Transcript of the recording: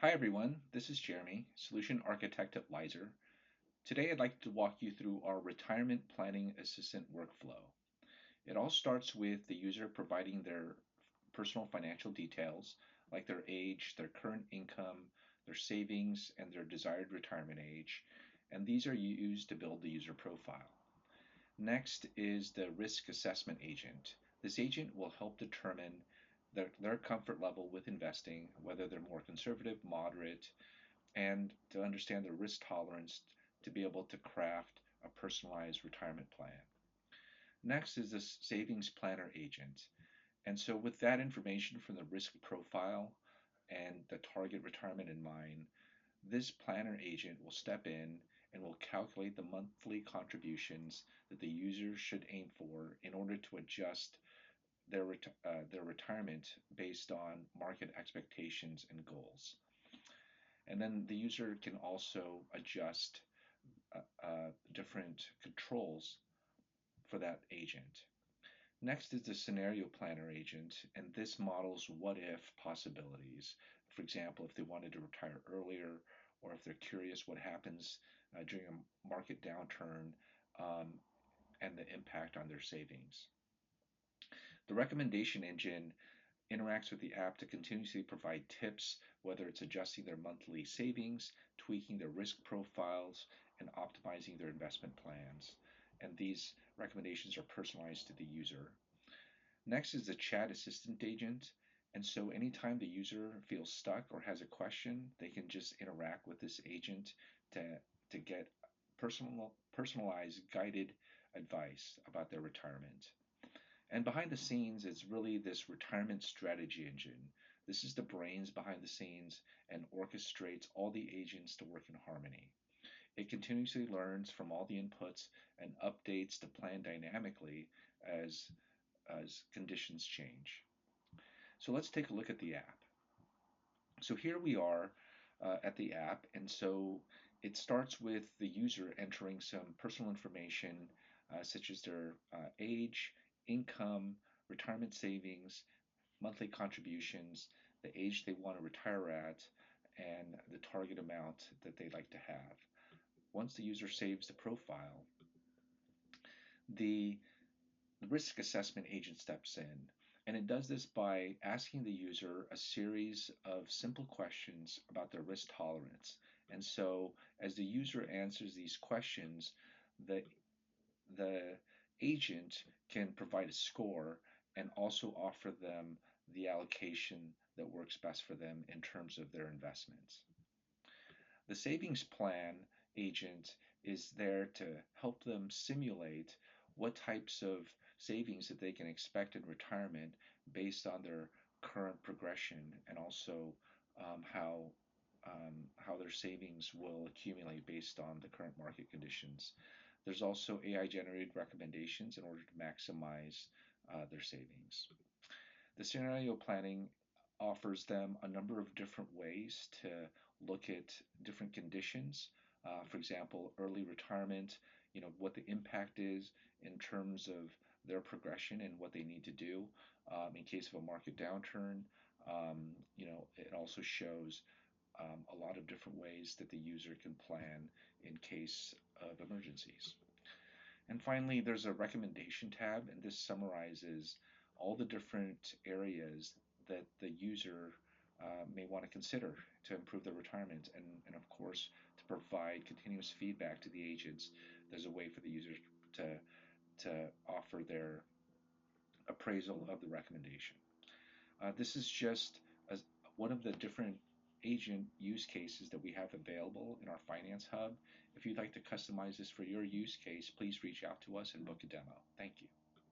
Hi everyone, this is Jeremy, Solution Architect at Lyzr. Today I'd like to walk you through our Retirement Planning Assistant workflow. It all starts with the user providing their personal financial details, like their age, their current income, their savings, and their desired retirement age, and these are used to build the user profile. Next is the risk assessment agent. This agent will help determine their comfort level with investing, whether they're more conservative, moderate, and to understand their risk tolerance to be able to craft a personalized retirement plan. Next is the savings planner agent. And so, with that information from the risk profile and the target retirement in mind, this planner agent will step in and will calculate the monthly contributions that the user should aim for in order to adjust their retirement based on market expectations and goals. And then the user can also adjust different controls for that agent. Next is the scenario planner agent, and this models what if possibilities. For example, if they wanted to retire earlier, or if they're curious what happens during a market downturn um, and the impact on their savings. The recommendation engine interacts with the app to continuously provide tips, whether it's adjusting their monthly savings, tweaking their risk profiles, and optimizing their investment plans. And these recommendations are personalized to the user. Next is the chat assistant agent. And so anytime the user feels stuck or has a question, they can just interact with this agent to get personalized guided advice about their retirement. And behind the scenes is really this retirement strategy engine. This is the brains behind the scenes and orchestrates all the agents to work in harmony. It continuously learns from all the inputs and updates the plan dynamically as, as conditions change. So let's take a look at the app. So here we are at the app, and so it starts with the user entering some personal information such as their age, income, retirement savings, monthly contributions, the age they want to retire at, and the target amount that they'd like to have. Once the user saves the profile, the risk assessment agent steps in. And it does this by asking the user a series of simple questions about their risk tolerance. And so, as the user answers these questions, the, the agent can provide a score and also offer them the allocation that works best for them in terms of their investments. The savings plan agent is there to help them simulate what types of savings that they can expect in retirement based on their current progression and also um, how how their savings will accumulate based on the current market conditions. There's also AI generated recommendations in order to maximize their savings. The scenario planning offers them a number of different ways to look at different conditions. For example, early retirement, what the impact is in terms of their progression and what they need to do in case of a market downturn. It also shows a lot of different ways that the user can plan in case of emergencies. And finally, there's a recommendation tab, and this summarizes all the different areas that the user may want to consider to improve their retirement. And of course, to provide continuous feedback to the agents, there's a way for the user to, to offer their appraisal of the recommendation. This is just one of the different agent use cases that we have available in our Finance Hub. If you'd like to customize this for your use case, please reach out to us and book a demo. Thank you.